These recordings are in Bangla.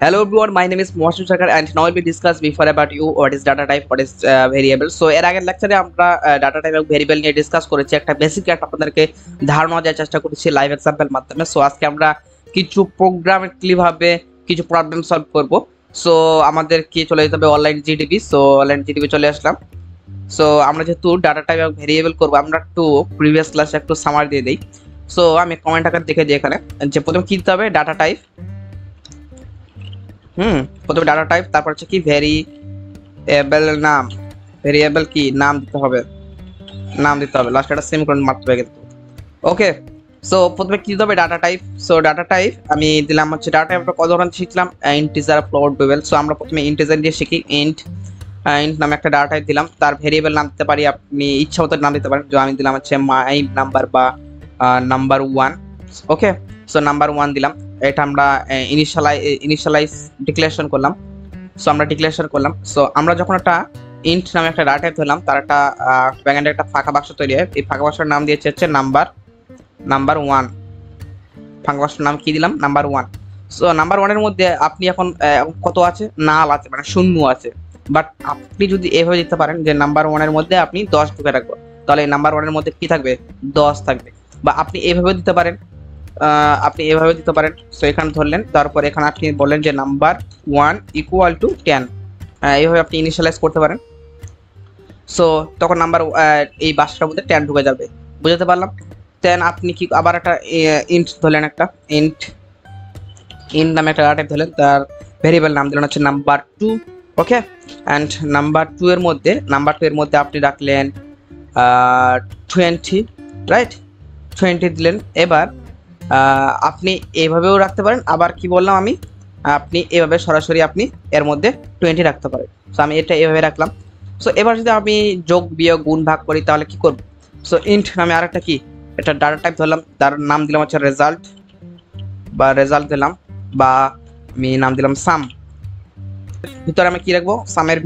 Hello everyone, my name is Mohsin Shakar and now we discuss before about you what is data type, what is variable. So এর আগের লেকচারে আমরা ডাটা টাইপ এবং ভেরিয়েবল নিয়ে ডিসকাস করেছি, একটা বেসিক একটা আপনাদেরকে ধারণা দেওয়ার চেষ্টা করেছি লাইভ এক্সাম্পল মাধ্যমে। সো আজকে আমরা কিছু প্রোগ্রামেটিকলি ভাবে কিছু প্রবলেম সলভ করব। সো আমাদেরকে চলে যেতে হবে online GDB. So online GDB চলে আসলাম। সো আমরা যেহেতু ডাটা টাইপ এবং ভেরিয়েবল করবো, আমরা একটু প্রিভিয়াস ক্লাসে একটু সামারি দিয়ে দিই। সো আমি কমেন্ট আকার দেখে দিই এখানে যে প্রথমে কি দিতে হবে, ডাটা টাইপ। প্রথমে ডাটা টাইপ, তারপর হচ্ছে কি ভেরিয়েবল নাম, ভেরিয়েবল কি নাম দিতে হবে, লাস্টে একটা সেমিকোলন মারতে হবে কিন্তু। ওকে, সো প্রথমে কি দিতে হবে, data type. So data type আমি দিলাম হচ্ছে ডাটা টাইপ কত ধরনের শিখলাম, ইন্টিজার, ফ্লোট, ভেরিয়েবল। সো আমরা প্রথমে ইন্টিজার দিয়ে শিখি। ইন্ট নামে একটা ডাটা টাইপ দিলাম, তার ভেরিয়েবল নাম দিতে পারি, আপনি ইচ্ছা মতো নাম দিতে পারেন। আমি দিলাম হচ্ছে মাই নাম্বার বা নাম্বার 1। ওকে, সো নাম্বার 1 দিলাম। এটা আমরা ইনিশিয়ালাইজ ডিক্লারেশন করলাম। সো আমরা ডিক্লারেশন করলাম। সো আমরা যখন একটা ইন্ট নামে একটা ডাটা টাইপ ধরলাম, তার একটা ব্যাকএন্ডে একটা ফাঁকা বাক্স তৈরি হয়। এই ফাঁকা বাক্সের নাম দিয়েছে হচ্ছে নাম্বার 1। ফাঁকা বাক্সের নাম কি দিলাম, নাম্বার 1। সো নাম্বার 1 এর মধ্যে আপনি এখন কত আছে, নাল আছে, মানে শূন্য আছে। বাট আপনি যদি এভাবে দিতে পারেন যে নাম্বার 1 এর মধ্যে আপনি 10 ঢুকে রাখবো, তাহলে নাম্বার 1 এর মধ্যে কি থাকবে, 10 থাকবে। বা আপনি এভাবে দিতে পারেন, সো এখানে ধরলেন, তারপর এখানে আপনি বললেন যে নাম্বার 1 ইকুয়াল টু 10। এইভাবে আপনি ইনিশিয়ালাইজ করতে পারেন। সো তখন নাম্বার এই বাক্সটার মধ্যে 10 ঢুকে যাবে। বুঝতে পারলাম। দেন আপনি কি আবার একটা ইন্ট ধরলেন, একটা ইন্ট নামে একটা ডাটা টাইপ ধরলেন, তার ভেরিয়েবল নাম দিলেন হচ্ছে নাম্বার 2। ওকে, অ্যান্ড নাম্বার 2 এর মধ্যে আপনি রাখলেন 20, রাইট, 20 দিলেন। এবার আপনি এইভাবেও রাখতে পারেন, আবার কি বললাম আমি, আপনি এভাবে সরাসরি আপনি এর মধ্যে 20 রাখতে পারেন। সো আমি এটা এভাবে রাখলাম। সো এবার যদি আমি যোগ বিয়োগ গুণ ভাগ করি তাহলে কি করব। সো ইন্ট নামে আরেকটা কি এটা ডাটা টাইপ ধরলাম, তার নাম দিলাম হচ্ছে রেজাল্ট দিলাম, বা আমি নাম দিলাম সাম। ভিতরে আমি কি রাখবো, সামের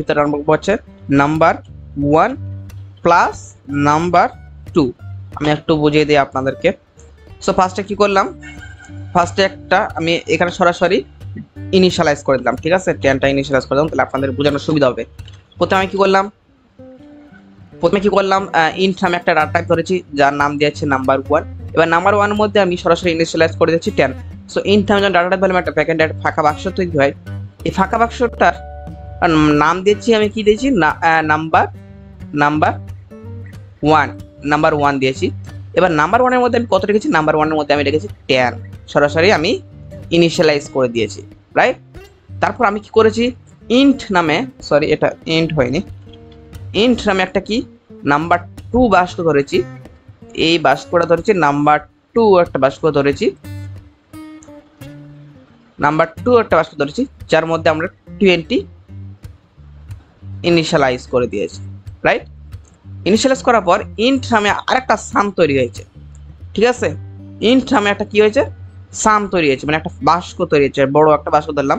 ভিতরে রাখবো হচ্ছে নাম্বার 1 প্লাস নাম্বার 2। আমি একটু বুঝিয়ে দিই আপনাদেরকে। সো ফার্স্টে কি করলাম, একটা আমি এখানে সরাসরি ইনিশিয়ালাইজ করে দিলাম, ঠিক আছে, 10টা ইনিশিয়ালাইজ করে দিলাম, তাহলে আপনাদের বোঝানোর সুবিধা হবে। প্রথমে আমি কি করলাম, ইন্ট নামে একটা ডাটা টাইপ ধরেছি, যার নাম দিয়েছে নাম্বার 1। এবার নাম্বার 1 এর মধ্যে আমি সরাসরি ইনিশিয়ালাইজ করে দিচ্ছি 10। সো ইন্ট নামে যখন ডাটা টাইপ বললাম, একটা ব্যাকএন্ডে একটা ফাঁকা বাক্স তৈরি হয়। এই ফাঁকা বাক্সটার নাম দিয়েছি আমি, কি দিয়েছি, নাম্বার 1 দিয়েছি। এবার নাম্বার 1 এর মধ্যে আমি কত রেখেছি, নাম্বার 1 এর মধ্যে আমি রেখেছি 10। সরাসরি আমি ইনিশিয়ালাইজ করে দিয়েছি, রাইট। তারপর আমি কি করেছি, ইন্ট নামে একটা কি নাম্বার 2 বাক্স ধরেছি। এই বাক্সটা ধরেছি নাম্বার 2 একটা বাক্স ধরেছি, যার মধ্যে আমরা 20 ইনিশিয়ালাইজ করে দিয়েছি, রাইট। ইনিশিয়ালাইজ করার পর ইন্ট নামে আরেকটা সাম তৈরি হয়েছে, ঠিক আছে। ইন্ট নামে একটা কি হয়েছে, সাম তৈরি হয়েছে, মানে একটা বাক্স তৈরি হয়েছে, বড় একটা বাক্স ধরলাম।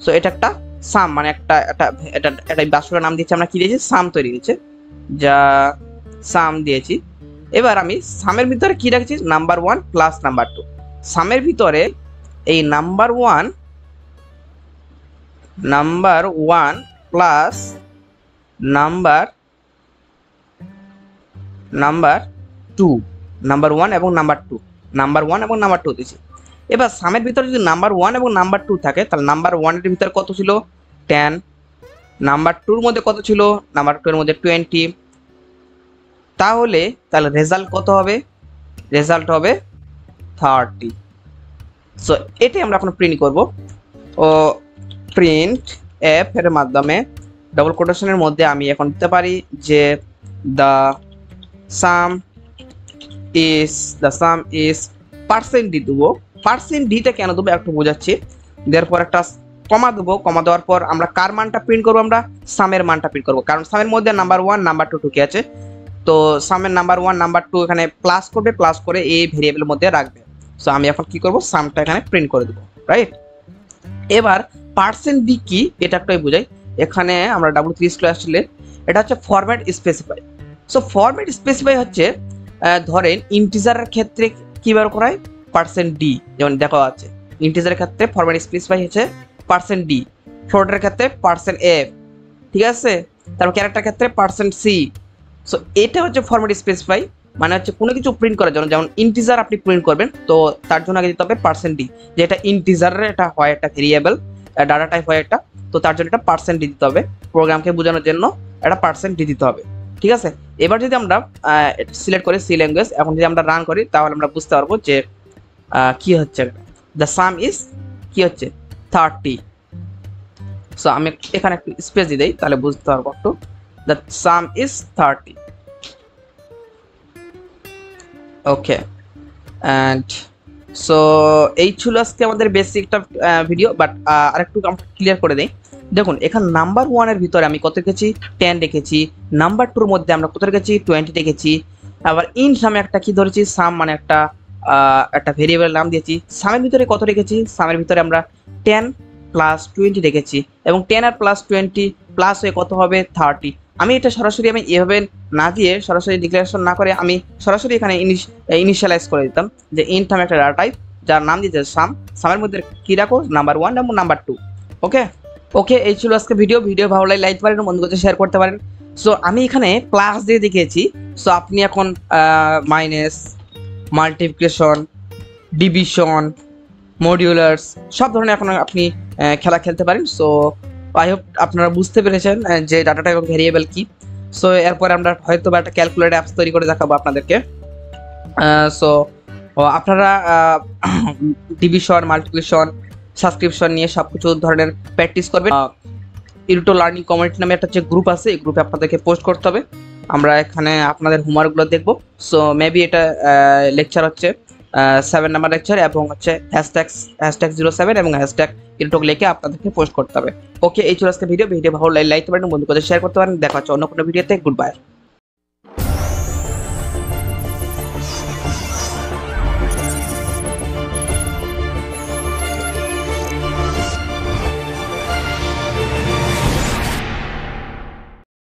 সো এটা একটা সাম, মানে একটা বাক্সটার নাম দিয়েছি আমরা, কি দিয়েছি, সাম তৈরি হয়েছে, যা সাম দিয়েছি। এবার আমি সামের ভিতরে কি রাখছি, নাম্বার 1 প্লাস নাম্বার 2। সামের ভিতরে এই নাম্বার 1 প্লাস নাম্বার 2, নাম্বার 1 এবং নাম্বার 2 দিয়েছি। এবার সামের ভিতরে যদি নাম্বার 1 এবং নাম্বার 2 থাকে, তাহলে নাম্বার 1 এর ভিতরে কত ছিল, 10। নাম্বার 2 এর মধ্যে কত ছিল, নাম্বার 2 এর মধ্যে 20। তাহলে রেজাল্ট কত হবে, রেজাল্ট হবে 30। সো এটাই আমরা এখন প্রিন্ট করব। ও প্রিন্ট এফ এর মাধ্যমে ডবল কোটেশনের মধ্যে আমি এখন দিতে পারি যে দ্য সাম ইজ % d দেবো। % d টা কেন দেবো একটু বোঝাচ্ছি। দেওয়ার একটা কমা দেবো, কমা দেওয়ার পর আমরা কার মানটা প্রিন্ট করবো, আমরা সামের মানটা প্রিন্ট করবো, কারণ সামের মধ্যে নাম্বার 1 নাম্বার 2 ঢুকে আছে। তো সামের নাম্বার 1 নাম্বার 2 এখানে প্লাস করবে, প্লাস করে এই ভেরিয়েবলের মধ্যে রাখবে। সো আমি এখন কি করব, সামটা এখানে প্রিন্ট করে দেবো, রাইট। এবার % d কি এটা একটাই বোঝাই। এখানে আমরা W3 আসলে এটা হচ্ছে format specify. So format specify হচ্ছে, ধরেন ইন্টিজারের ক্ষেত্রে কি ব্যবহার করা হয়, %d, যেমন দেখা যাচ্ছে ইন্টিজারের ক্ষেত্রে ফরম্যাট স্পেসিফাই হচ্ছে %d, ফ্লোটের ক্ষেত্রে %f, ঠিক আছে। তারপর ক্যারেক্টার ক্ষেত্রে %c। সো এটা হচ্ছে ফরম্যাট স্পেসিফাই, মানে হচ্ছে কোনো কিছু প্রিন্ট করার জন্য, যেমন ইন্টিজার আপনি প্রিন্ট করবেন তো তার জন্য আগে দিতে হবে %d, যে এটা ইন্টিজারের এটা হয় একটা ভেরিয়েবল ডাটা টাইপ হয় একটা, তো তার জন্য এটা %d দিতে হবে, প্রোগ্রামকে বোঝানোর জন্য এটা %d দিতে হবে, ঠিক আছে। এবার যদি আমরা সিলেক্ট করি সি ল্যাঙ্গুয়েজ, এখন যদি আমরা রান করি তাহলে আমরা বুঝতে পারবো যে কি হচ্ছে, দ্য সাম ইজ কি হচ্ছে 30। সো আমি এখানে একটু স্পেস দিয়ে দিই, তাহলে বুঝতে পারবো একটু, the some is 30। Okay, and so এই ছিল আজকে আমাদের বেসিক একটা ভিডিও, বাট আরেকটু আমরা ক্লিয়ার করে দিই। দেখুন এখানে নাম্বার 1 এর ভিতরে আমি কত রেখেছি 10 রেখেছি, নাম্বার 2 এর মধ্যে আমরা কত রেখেছি 20 রেখেছি, আবার ইন্ট নামে একটা কি ধরেছি সাম, মানে একটা ভেরিয়েবল নাম দিয়েছি। সামের ভিতরে কত রেখেছি, সামের ভিতরে আমরা 10 + 20 রেখেছি, এবং 10 আর +20 প্লাস হয়ে কত হবে 30। আমি এটা সরাসরি আমি এভাবে না দিয়ে, সরাসরি ডিক্লারেশন না করে আমি সরাসরি এখানে ইনিশিয়ালাইজ করে দিতাম যে ইন্ট নামে একটা ডাটা টাইপ যার নাম দিতে সাম, সামের মধ্যে কি রাখো নাম্বার 1 এবং নাম্বার 2। ওকে ওকে, এই ছিল আজকে ভিডিও ভালো লাগলে লাইক পারেন, বন্ধুদের সাথে শেয়ার করতে পারেন। সো আমি এখানে প্লাস দিয়ে দেখিয়েছি, সো আপনি এখন মাইনাস, মাল্টিপ্লিকেশন, ডিভিশন, মডিউলার্স সব ধরনের এখন আপনি খেলা খেলতে পারেন। সো আই হোপ আপনারা বুঝতে পেরেছেন যে ডাটা টাইপ এবং ভেরিয়েবল কি। সো এরপরে আমরা হয়তো বা একটা ক্যালকুলেটর অ্যাপস তৈরি করে দেখাবো আপনাদেরকে। সো আপনারা ডিভিশন, মাল্টিপ্লিকেশন, সাবস্ক্রিপশন নিয়ে সব কিছু ধরনের প্র্যাকটিস করবেন। EduTock লার্নিং কমিউনিটি নামে একটা যে গ্রুপ আছে, এই গ্রুপে আপনাদেরকে পোস্ট করতে হবে, আমরা এখানে আপনাদের হোমওয়ার্কগুলো দেখবো। সো মেবি এটা লেকচার হচ্ছে 7 নাম্বার লেকচার, এবং হচ্ছে #07 এবং #EduTock লিখে আপনাদেরকে পোস্ট করতে হবে। ওকে, এই ছিল আজকে ভিডিও ভালো লাগলে লাইক করবেন, বন্ধুদের শেয়ার করতে পারেন। দেখা হচ্ছে অন্য কোনো ভিডিওতে। Good bye.